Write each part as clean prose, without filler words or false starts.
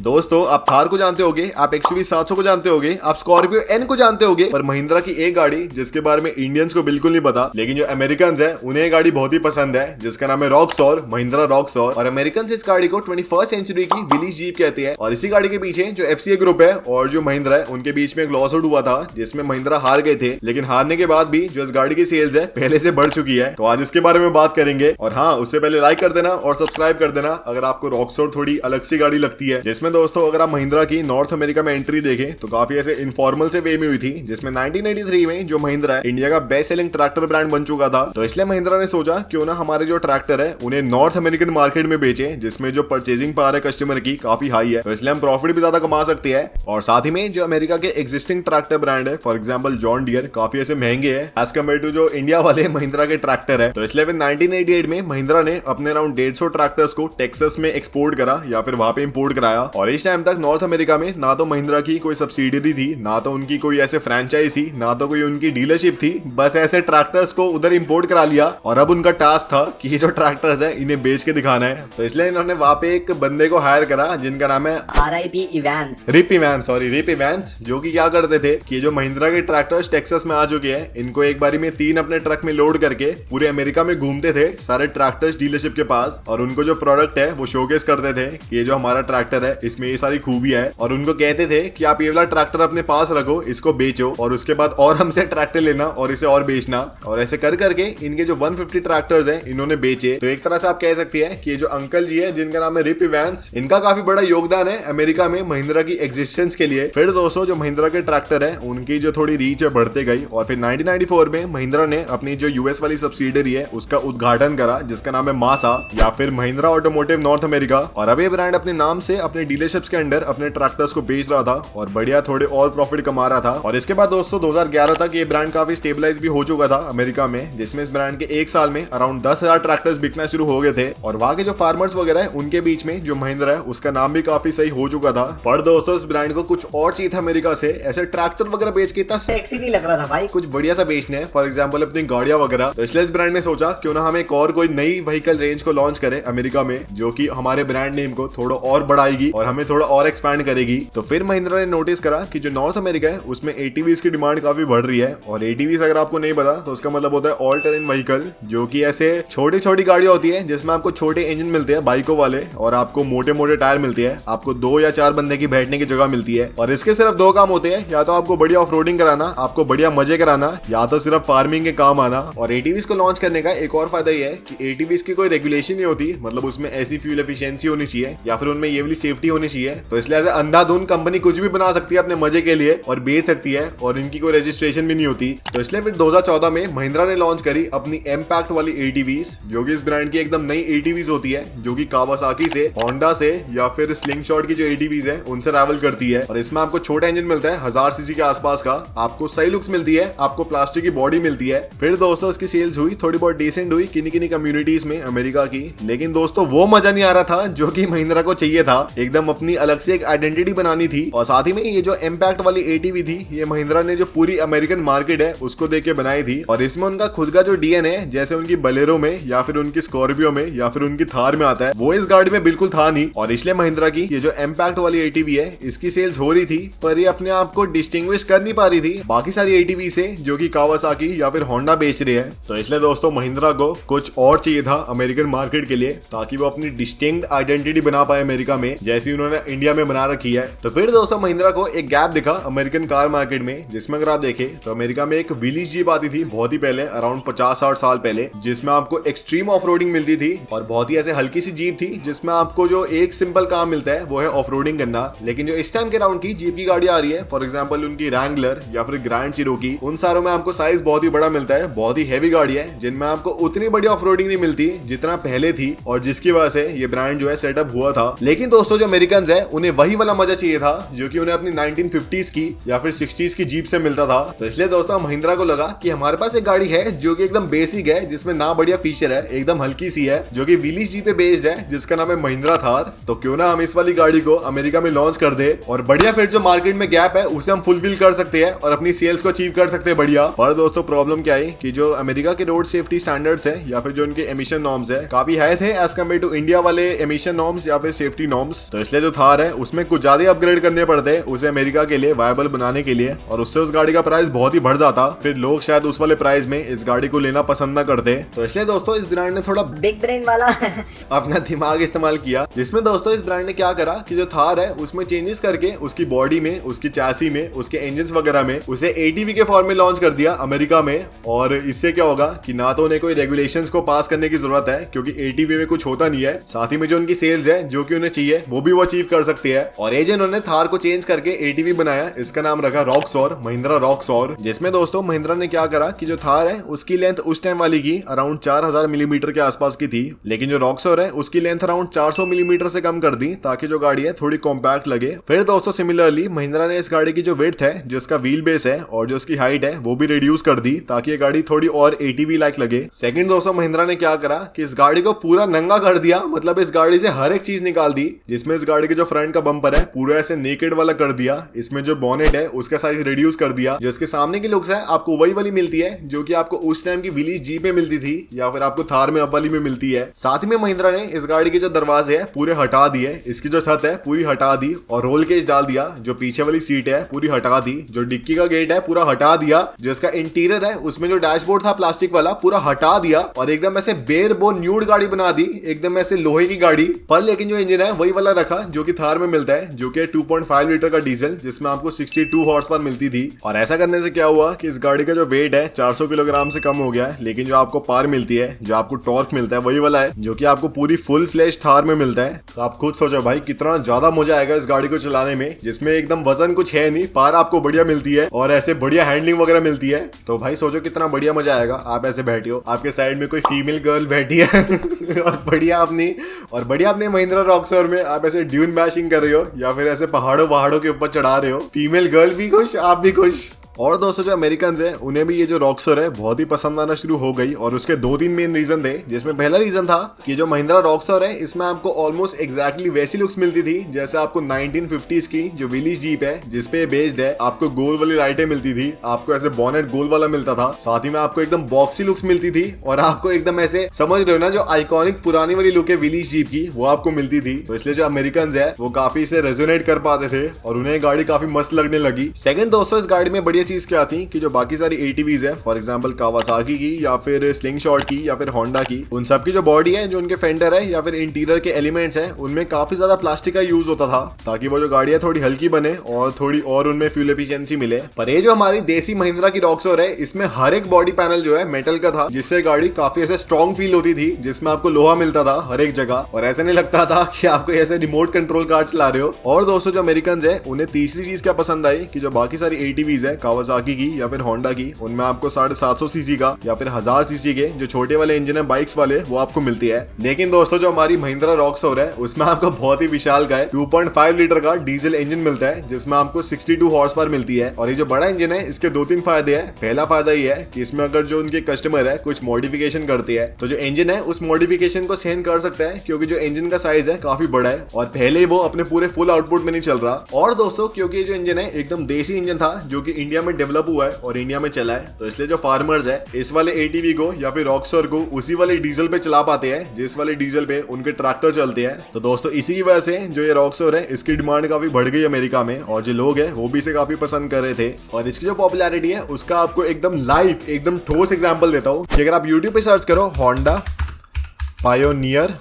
दोस्तों आप थार को जानते होगे, आप XUV 700 को जानते होगे, आप स्कॉर्पियो N को जानते होगे, पर महिंद्रा की एक गाड़ी जिसके बारे में इंडियंस को बिल्कुल नहीं पता, लेकिन जो अमेरिकन है उन्हें गाड़ी बहुत ही पसंद है, जिसका नाम है रॉक्सॉर, महिंद्रा रॉक्सॉर। और अमेरिकन इस गाड़ी को 21st सेंचुरी की विलीज जीप कहते हैं। और इसी गाड़ी के पीछे जो FCA ग्रुप है और जो महिंद्रा है उनके बीच में एक लॉसूट हुआ था, जिसमें महिंद्रा हार गए थे, लेकिन हारने के बाद भी जो इस गाड़ी की सेल्स है पहले से बढ़ चुकी है। तो आज इसके बारे में बात करेंगे। और हाँ, उससे पहले लाइक कर देना और सब्सक्राइब कर देना अगर आपको रॉक्सॉर थोड़ी अलग सी गाड़ी लगती है। जिसमें दोस्तों अगर आप महिंद्रा की नॉर्थ अमेरिका में एंट्री देखें तो काफी ऐसे इनफॉर्मल से वे में हुई थी, जिसमें 1983 में जो महिंद्रा है इंडिया का बेस्ट सेलिंग ट्रैक्टर ब्रांड बन चुका था। तो इसलिए महिंद्रा ने सोचा क्यों ना हमारे जो ट्रैक्टर है उन्हें नॉर्थ अमेरिकन मार्केट में बेचे, जिसमें जो परचेजिंग पावर है कस्टमर की काफी हाई है, तो इसलिए हम प्रॉफिट भी ज्यादा कमा सकते हैं। और साथ ही में जो अमेरिका के एग्जिस्टिंग ट्रैक्टर ब्रांड है, फॉर एग्जांपल जॉन डियर, काफी ऐसे महंगे हैं एज कम्पेयर टू जो इंडिया वाले महिंद्रा के ट्रैक्टर है। तो इसलिए 1988 में महिंद्रा ने अपने अराउंड 150 ट्रैक्टर्स को टेक्सास में एक्सपोर्ट करा या फिर वहां पे इंपोर्ट कराया। और इस टाइम तक नॉर्थ अमेरिका में ना तो महिंद्रा की कोई सब्सिडियरी थी, ना तो उनकी कोई ऐसे फ्रेंचाइज थी, ना तो कोई उनकी डीलरशिप थी, बस ऐसे ट्रैक्टर्स को उधर इंपोर्ट करा लिया। और अब उनका टास्क था कि ये जो ट्रैक्टर्स है इन्हें बेच के दिखाना है। तो इसलिए इन्होंने वहां पे एक बंदे को हायर करा जिनका नाम है रिप इवांस, जो कि क्या करते थे कि जो महिंद्रा के ट्रैक्टर्स टेक्सास में आ चुके हैं, इनको एक बारी में 3 अपने ट्रक में लोड करके पूरे अमेरिका में घूमते थे सारे ट्रैक्टर्स डीलरशिप के पास, और उनको जो प्रोडक्ट है वो शोकेस करते थे कि ये जो हमारा ट्रैक्टर है इसमें ये सारी खूबियां है। और उनको कहते थे कि आप ये वाला ट्रैक्टर अपने पास रखो, इसको बेचो, और उसके बाद और हमसे ट्रैक्टर लेना और इसे और बेचना। और ऐसे कर करके इनके जो 150 ट्रैक्टर्स हैं इन्होंने बेचे। तो एक तरह से आप कह सकते हैं कि ये जो अंकल जी है जिनका नाम है रिप इवांस, इनका काफी बड़ा योगदान है अमेरिका में महिंद्रा की एग्जिस्टेंस के लिए। फिर दोस्तों जो महिंद्रा के ट्रैक्टर है उनकी जो थोड़ी रीच है बढ़ते गई, और फिर 1994 में महिंद्रा ने अपनी जो यूएस वाली सब्सिडियरी है उसका उद्घाटन करा, जिसका नाम है मासा या फिर महिंद्रा ऑटोमोटिव नॉर्थ अमेरिका। और अब ये ब्रांड अपने नाम से अपने डीलरशिप्स के अंडर अपने ट्रैक्टर्स को बेच रहा था और बढ़िया थोड़े और प्रॉफिट कमा रहा था। और इसके बाद दोस्तों 2011 तक ये ब्रांड काफी स्टेबलाइज भी हो चुका था अमेरिका में, जिसमें इस ब्रांड के एक साल में अराउंड 10,000 ट्रैक्टर्स बिकना शुरू हो गए थे। और वहां के जो फार्मर्स वगैरह है उनके बीच में जो महिंद्रा है उसका नाम भी काफी सही हो चुका था। पर दोस्तों इस ब्रांड को कुछ और चाहिए था अमेरिका से, ऐसे ट्रैक्टर वगैरह बेच के इतना सेक्सी नहीं लग रहा था भाई, कुछ बढ़िया सा बेचना है, फॉर एग्जांपल अपनी गाड़ियां वगैरह। तो इसलिए इस ब्रांड ने सोचा क्यों ना हम एक और कोई नई व्हीकल रेंज को लॉन्च करें अमेरिका में, जो कि हमारे ब्रांड नेम को थोड़ा और बढ़ाएगी और हमें थोड़ा और एक्सपैंड करेगी। तो फिर महिंद्रा ने नोटिस करा कि जो नॉर्थ अमेरिका है उसमें ATVs की डिमांड काफी बढ़ रही है। और ATVs अगर आपको नहीं पता तो उसका मतलब होता है ऑल टेरेन व्हीकल, जो कि ऐसे छोटी छोटी गाड़ियां होती है जिसमें आपको छोटे इंजन मिलते हैं बाइकों वाले, और आपको मोटे मोटे टायर मिलते हैं, आपको 2 या 4 बंदे की बैठने की जगह मिलती है। और इसके सिर्फ 2 काम होते हैं, या तो आपको बढ़िया ऑफ रोडिंग कराना, आपको बढ़िया मजे कराना, या तो सिर्फ फार्मिंग के काम आना। और ATVs को लॉन्च करने का एक और फायदा यह है कि ATVs की कोई रेगुलेशन नहीं होती, मतलब उसमें ऐसी फ्यूल एफिशिएंसी होनी चाहिए या फिर उनमें ये वाली सेफ्टी होनी चाहिए। तो इसलिए अंधाधुन कंपनी कुछ भी बना सकती है अपने मजे के लिए और बेच सकती है, और इनकी कोई रजिस्ट्रेशन भी नहीं होती। तो इसलिए फिर 2014 में महिंद्रा ने लॉन्च करी अपनी एम्पैक्ट वाली ATVs, जो कि इस ब्रांड की एकदम नई ATVs होती है, जो कि कावासाकी से, होंडा से या फिर स्लिंगशॉट की जो ATVs है उनसे राइवल करती है। और इसमें आपको छोटा इंजन मिलता है 1000 सीसी के आसपास का, आपको सही लुक्स मिलती है, आपको प्लास्टिक की बॉडी मिलती है। फिर दोस्तों इसकी सेल्स हुई थोड़ी बहुत डिसेंट हुई किन्हीं किन्हीं कम्युनिटीज में अमेरिका की, लेकिन दोस्तों वो मजा नहीं आ रहा था जो कि महिंद्रा को चाहिए था। एकदम अपनी अलग से एक आइडेंटिटी बनानी थी। और साथ ही में ये जो इम्पैक्ट वाली ATV थी, ये महिंद्रा ने जो पूरी अमेरिकन मार्केट है उसको देख के बनाई थी। और इसमें उनका खुद का जो DNA है, जैसे उनकी बलेरो में या फिर उनकी स्कॉर्पियो में या फिर उनकी थार में आता है, वो इस गाड़ी में बिल्कुल था नहीं। और इसलिए महिंद्रा की ये जो इम्पैक्ट वाली ATV है इसकी सेल्स हो रही थी, पर ये अपने आप को डिस्टिंग्विश कर नहीं पा रही थी बाकी सारी ATV से जो कि कावासाकी या फिर होंडा बेच रही है। तो इसलिए दोस्तों महिंद्रा को कुछ और चाहिए था अमेरिकन मार्केट के लिए, ताकि वो अपनी डिस्टिंक्ट आइडेंटिटी बना पाए अमेरिका में, जैसी उन्होंने इंडिया में बना रखी है। तो फिर दोस्तों महिंद्रा को एक गैप दिखा अमेरिकन कार मार्केट में, जिसमें अगर आप देखें तो अमेरिका में एक विलीज जीप आती थी बहुत ही पहले, अराउंड 50-60 साल पहले, जिसमें आपको एक्सट्रीम ऑफ रोडिंग मिलती थी, और बहुत ही ऐसे हल्की सी जीप थी जिसमें आपको जो एक सिंपल काम मिलता है वो है ऑफ रोडिंग करना। लेकिन जो इस टाइम के राउंड की जीप की गाड़ी आ रही है, फॉर एग्जाम्पल उनकी रैंगलर या फिर ग्रैंड चिरोकी, उन सारों में आपको साइज बहुत ही बड़ा मिलता है, बहुत ही हैवी गाड़ी है, जिनमें आपको उतनी बड़ी ऑफ रोडिंग नहीं मिलती जितना पहले थी, और जिसकी वजह से ये ब्रांड जो है सेटअप हुआ था। लेकिन दोस्तों जो अमेरिकन है उन्हें वही वाला मजा चाहिए था जो कि उन्हें अपनी 1950s की या फिर 60s की जीप से मिलता था। तो इसलिए दोस्तों महिंद्रा को लगा कि हमारे पास एक गाड़ी है जो कि एकदम बेसिक है, जिसमें ना बढ़िया फीचर है, एकदम हल्की सी है, जो कि विलीज जीप पे बेस्ड है, जिसका नाम है महिंद्रा थार। तो क्यों ना हम इस वाली गाड़ी को अमेरिका में लॉन्च कर दे, और बढ़िया फिर जो मार्केट में गैप है उसे हम फुलफिल कर सकते हैं और अपनी सेल्स को अचीव कर सकते हैं बढ़िया। पर दोस्तों प्रॉब्लम क्या है कि जो अमेरिका के रोड सेफ्टी स्टैंडर्ड्स है या फिर जो उनके एमिशन नॉर्म्स है काफी हाई थे एज कम्पेयर टू इंडिया वाले एमिशन नॉर्म्स या फिर सेफ्टी नॉर्म्स। तो इसलिए इसलिए जो थार है उसमें कुछ ज्यादा अपग्रेड करने पड़ते हैं उसे अमेरिका के लिए वायबल बनाने के लिए, और उससे उस गाड़ी का प्राइस बहुत ही बढ़ जाता। फिर लोग शायद उस वाले प्राइस में इस गाड़ी को लेना पसंद ना करते। तो इसलिए दोस्तों इस ब्रांड ने थोड़ा बिग ब्रेन वाला अपना दिमाग इस्तेमाल किया, जिसमें दोस्तों इस ब्रांड ने क्या करा कि जो थार है उसमें चेंजेस करके उसकी बॉडी में, उसकी चैसी में, उसके इंजन वगैरह में उसे एटीवी के फॉर्म में लॉन्च कर दिया अमेरिका में। और इससे क्या होगा कि ना तो उन्हें कोई रेगुलेशंस को पास करने की जरूरत है क्योंकि एटीवी में कुछ होता नहीं है, साथ ही में जो उनकी सेल्स है जो कि उन्हें चाहिए वो भी वो अचीव कर सकती है। और ये जो उन्होंने थार को चेंज करके एटीवी बनाया, इसका नाम रखा रॉक्सॉर, महिंद्रा रॉक्सॉर। जिसमें दोस्तों महिंद्रा ने क्या करा कि जो थार है उसकी लेंथ उस टाइम वाली की अराउंड 4000 मिलीमीटर के आसपास की थी, लेकिन जो रॉक्सॉर है उसकी लेंथ अराउंड 400 मिलीमीटर से कम कर दी ताकि जो गाड़ी है थोड़ी कॉम्पैक्ट लगे। फिर दोस्तों सिमिलरली महिंद्रा ने इस गाड़ी की जो विड्थ है, जो इसका व्हील बेस है और जो इसकी हाइट है वो भी रिड्यूस कर दी ताकि ये गाड़ी थोड़ी और एटीवी लाइक लगे। सेकंड दोस्तों महिंद्रा ने क्या करा कि इस गाड़ी को पूरा नंगा कर दिया, मतलब इस गाड़ी से हर एक चीज निकाल दी। जिसमें इस गाड़ी के जो फ्रंट का बम्पर है पूरा ऐसे नेकेड वाला कर दिया, इसमें जो बोनेट है उसका साइज रिड्यूस कर दिया। जो इसके सामने की लुक्स है आपको वही वाली मिलती है जो कि आपको उस टाइम की विलीज जीप में मिलती थी या फिर आपको थार में अप वाली में मिलती है। साथ में महिंद्रा ने इस गाड़ी के जो दरवाजे है पूरे हटा दिए, इसकी जो छत है पूरी हटा दी और रोल केज डाल दिया। जो पीछे वाली सीट है पूरी हटा दी, जो डिक्की का गेट है पूरा हटा दिया, जो इसका इंटीरियर है उसमें जो डैशबोर्ड था प्लास्टिक वाला पूरा हटा दिया और एकदम ऐसे बेर बोन न्यूड गाड़ी बना दी, एकदम ऐसे लोहे की गाड़ी पर। लेकिन जो इंजन है वही वाला रखा जो कि थार में मिलता है, जो कि 2.5 लीटर का डीजल, जिसमें आपको 62 हॉर्स पावर मिलती थी। और ऐसा करने से क्या हुआ कि इस गाड़ी का जो वेट है 400 किलोग्राम से कम हो गया है, लेकिन जो आपको पावर मिलती है, जो आपको टॉर्क मिलता है वही वाला है जो कि आपको पूरी फुल फ्लैश थार में मिलता है। तो आप खुद सोचो भाई कितना ज्यादा मजा आएगा इस गाड़ी को चलाने में, जिसमें एकदम वजन कुछ है नहीं, पावर आपको बढ़िया मिलती है और ऐसे बढ़िया हैंडलिंग वगैरह मिलती है। तो भाई सोचो कितना बढ़िया मजा आएगा। आप ऐसे बैठे हो, आपके साइड में कोई फीमेल गर्ल बैठी है और बढ़िया अपनी महिंद्रा रॉक्सॉर में आप ऐसे ड्यून बैशिंग कर रहे हो या फिर ऐसे पहाड़ों के ऊपर चढ़ा रहे हो। फीमेल गर्ल भी खुश, आप भी खुश। और दोस्तों जो अमेरिकन हैं उन्हें भी ये जो रॉक्सॉर है बहुत ही पसंद आना शुरू हो गई और उसके 2-3 मेन रीजन थे। जिसमें पहला रीजन था कि जो महिंद्रा रॉक्सॉर है इसमें आपको ऑलमोस्ट एग्जैक्टली वैसी लुक्स मिलती थी जैसे आपको 1950s की जो विलीज जीप है जिसपे बेस्ड है। आपको गोल वाली लाइटें मिलती थी, आपको ऐसे बॉनेट गोल वाला मिलता था, साथ ही में आपको एकदम बॉक्सी लुक्स मिलती थी और आपको एकदम ऐसे समझ रहे हो ना जो आइकॉनिक पुरानी वाली लुक है विलीज जीप की वो आपको मिलती थी। तो इसलिए जो अमेरिकन है वो काफी इसे रेजोनेट कर पाते थे और उन्हें गाड़ी काफी मस्त लगने लगी। सेकंड दोस्तों इस गाड़ी में बढ़िया चीज क्या थी कि जो बाकी सारी एटीवीज है, फॉर एग्जांपल कावासाकी की या फिर स्लिंगशॉट की या फिर होंडा की, उन सब की जो बॉडी है, जो उनके फेंडर है या फिर इंटीरियर के एलिमेंट्स हैं, उनमें काफी ज्यादा प्लास्टिक का यूज होता था ताकि वो जो गाड़ी है थोड़ी हल्की बने और थोड़ी और उनमें फ्यूल एफिशिएंसी मिले। पर ये जो हमारी देसी महिंद्रा की रॉक्सॉर है इसमें हर एक बॉडी पैनल जो है मेटल का था, जिससे गाड़ी काफी ऐसे स्ट्रॉन्ग फील होती थी, जिसमें आपको लोहा मिलता था हर एक जगह और ऐसा नहीं लगता था कि आपको ऐसे रिमोट कंट्रोल कार चला रहे हो। और दोस्तों जो अमेरिकन है उन्हें तीसरी चीज क्या पसंद आई कि जो बाकी सारी एटीवीज है कावासाकी की या फिर होंडा की, उनमें आपको 750 सीसी का या फिर 1000 सीसी के जो छोटे वाले इंजन है बाइक्स वाले वो आपको मिलती है। लेकिन दोस्तों जो हमारी महिंद्रा रॉक्सॉर है उसमें आपको बहुत ही विशाल का 2.5 लीटर का डीजल इंजन मिलता है जिसमें आपको 62 हॉर्स पावर मिलती है। और ये जो बड़ा इंजन है इसके 2-3 फायदे हैं। पहला फायदा ये है कि इसमें अगर जो उनके कस्टमर है कुछ मॉडिफिकेशन करते हैं तो जो इंजन है उस मॉडिफिकेशन को सहन कर सकता है, क्योंकि जो इंजन का साइज है काफी बड़ा है और पहले वो अपने पूरे फुल आउटपुट में नहीं चल रहा। और दोस्तों क्योंकि ये जो इंजन है एकदम देसी इंजन था जो कि इंडिया में डेवलप हुआ है और इंडिया में चला है, तो इसलिए जो फार्मर्स है इस वाले एटीवी को या फिर रॉक्सॉर को उसी वाले डीजल पे चला पाते हैं जिस वाले डीजल पे उनके ट्रैक्टर चलते हैं। तो दोस्तों इसी की वजह से जो ये रॉक्सॉर है इसकी डिमांड काफी बढ़ गई अमेरिका में और जो लोग हैं वो भी इसे काफी पसंद कर रहे थे। और इसकी जो पॉपुलैरिटी है उसका आपको एकदम लाइव एकदम ठोस एग्जांपल देता हूँ कि अगर आप यूट्यूब पे सर्च करो होंडा पायोनियर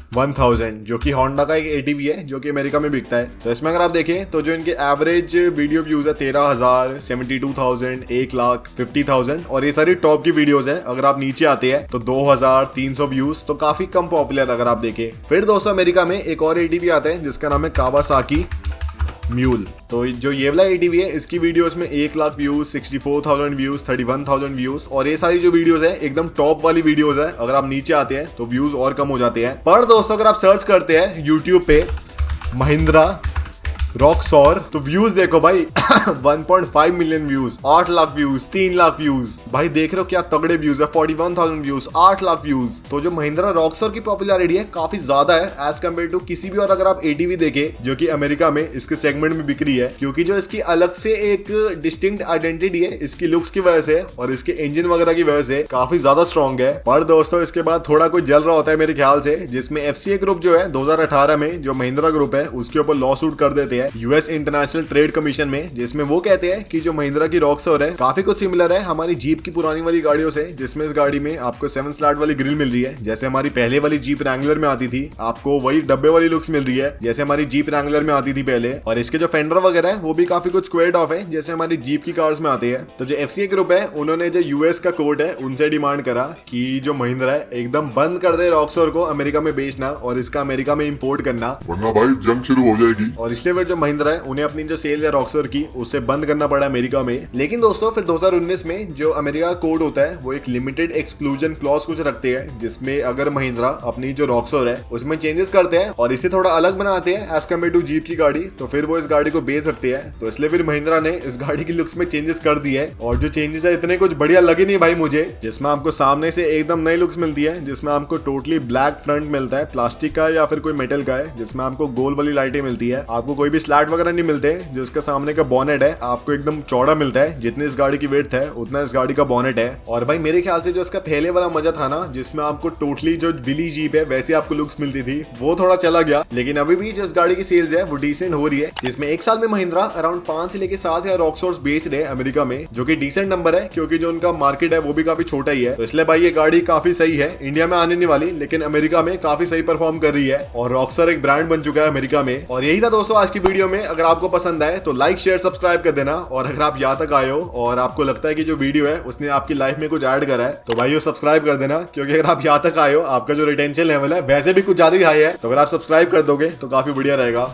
1000, जो कि होंडा का एक एटीवी है जो कि अमेरिका में बिकता है, तो इसमें अगर आप देखें तो जो इनके एवरेज वीडियो व्यूज है 13,000, 72,000, 1,00,000, 50,000 और ये सारी टॉप की वीडियोस है। अगर आप नीचे आते हैं तो 2,300 व्यूज, तो काफी कम पॉपुलर अगर आप देखें। फिर दोस्तों अमेरिका में एक और एटीवी आता है जिसका नाम है कावासाकी म्यूल। तो जो ये वाला एटीवी है इसकी वीडियोस में 1,00,000 व्यूज, 64,000 व्यूज, 31,000 व्यूज और ये सारी जो वीडियोस है एकदम टॉप वाली वीडियोस है। अगर आप नीचे आते हैं तो व्यूज और कम हो जाते हैं। पर दोस्तों अगर आप सर्च करते हैं यूट्यूब पे महिंद्रा रॉक्सॉर। तो व्यूज देखो भाई 1.5 million views, 8 lakh views, 3 lakh views. भाई देख रहे हो क्या तगड़े व्यूज है, 41,000 व्यूज, 8 लाख व्यूज। तो जो महिंद्रा रॉक्सॉर की पॉपुलैरिटी है काफी ज्यादा है एज कम्पेयर टू किसी भी और अगर आप एटीवी देखे जो कि अमेरिका में इसके सेगमेंट में बिक्री है, क्योंकि जो इसकी अलग से एक डिस्टिंक्ट आइडेंटिटी है इसकी लुक्स की वजह से और इसके इंजन वगैरह की वजह से काफी ज्यादा स्ट्रॉन्ग है। पर दोस्तों इसके बाद थोड़ा कुछ जल रहा होता है मेरे ख्याल से, जिसमें एफसीए ग्रुप जो है 2018 में जो महिंद्रा ग्रुप है उसके ऊपर लॉ सूट कर देते हैं यूएस इंटरनेशनल ट्रेड कमीशन में, जिसमें वो कहते हैं कि जो महिंद्रा की रॉक्सॉर है काफी कुछ सिमिलर है हमारी जीप की पुरानी वाली गाड़ियों से, जिसमें इस गाड़ी में आपको 7 स्लॉट वाली ग्रिल मिल रही है जैसे हमारी पहले वाली जीप रैंगलर में आती थी, आपको वही डब्बे वाली लुक्स मिल रही है जैसे हमारी जीप रैंगलर में आती थी पहले। और इसके जो फेंडर वगैरह है वो भी काफी कुछ स्क्वेयर्ड ऑफ है जैसे हमारी जीप की कार्स में आते हैं। तो जो एफसीए ग्रुप है उन्होंने जो यूएस का कोर्ट है उनसे डिमांड करा कि जो महिंद्रा है एकदम बंद कर दे रॉक्सॉर को अमेरिका में बेचना और इसका अमेरिका में इंपोर्ट करना, वरना भाई जंग शुरू हो जाएगी। और इसलिए फिर जो महिंद्रा है उन्हें अपनी जो सेल है रॉक्सॉर की उससे बंद करना पड़ा अमेरिका में। लेकिन दोस्तों फिर 2019 में जो अमेरिका कोड होता है वो एक लिमिटेड एक्सक्लूजन क्लॉज कुछ रखते हैं जिसमें अगर महिंद्रा अपनी जो रॉक्सॉर है उसमें चेंजेस करते हैं और इसे थोड़ा अलग बनाते हैं एज कम्पेयर टू जीप की गाड़ी, तो फिर वो इस गाड़ी को बेच सकते हैं। तो इसलिए फिर महिंद्रा ने इस गाड़ी की लुक्स में चेंजेस कर दिए है और जो चेंजेस है इतने कुछ बढ़िया लगे नहीं भाई मुझे, जिसमें आपको सामने से एकदम नई लुक्स मिलती है जिसमें आपको टोटली ब्लैक फ्रंट मिलता है प्लास्टिक का या फिर कोई मेटल का है, जिसमें आपको गोल वाली लाइटें मिलती है, आपको कोई भी स्लैट वगैरह नहीं मिलते। जिसका सामने का बॉनेट है आपको एकदम चौड़ा मिलता है, जितनी इस गाड़ी की वेट है उतना इस गाड़ी का बॉनेट है। और भाई मेरे ख्याल से जो इसका पहले वाला मजा था ना जिसमें आपको टोटली जो विली जीप है वैसे आपको लुक्स मिलती थी वो थोड़ा चला गया, लेकिन अभी भी जो इस गाड़ी की सेल्स है वो डिसेंट हो रही है, जिसमें एक साल में महिंद्रा अराउंड 5 से लेके 7 या रॉक्सॉर्स बेच रहे हैं अमेरिका में, जो कि डिसेंट नंबर है क्योंकि जो उनका मार्केट है वो भी काफी छोटा ही है। तो इसलिए भाई ये गाड़ी काफी सही है, इंडिया में आने नहीं वाली लेकिन अमेरिका में काफी सही परफॉर्म कर रही है और रॉक्सॉर एक ब्रांड बन चुका है अमेरिका में। और यही था दोस्तों आज की वीडियो में, अगर आपको पसंद आए तो लाइक शेयर सब्सक्राइब कर देना, और अगर आप यहाँ तक आए हो और आपको लगता है कि जो वीडियो है उसने आपकी लाइफ में कुछ ऐड करा है तो भाई सब्सक्राइब कर देना, क्योंकि अगर आप यहाँ तक आए हो आपका जो रिटेंशन लेवल है वैसे भी कुछ ज्यादा ही हाई है, तो अगर आप सब्सक्राइब कर दोगे तो काफी बढ़िया रहेगा।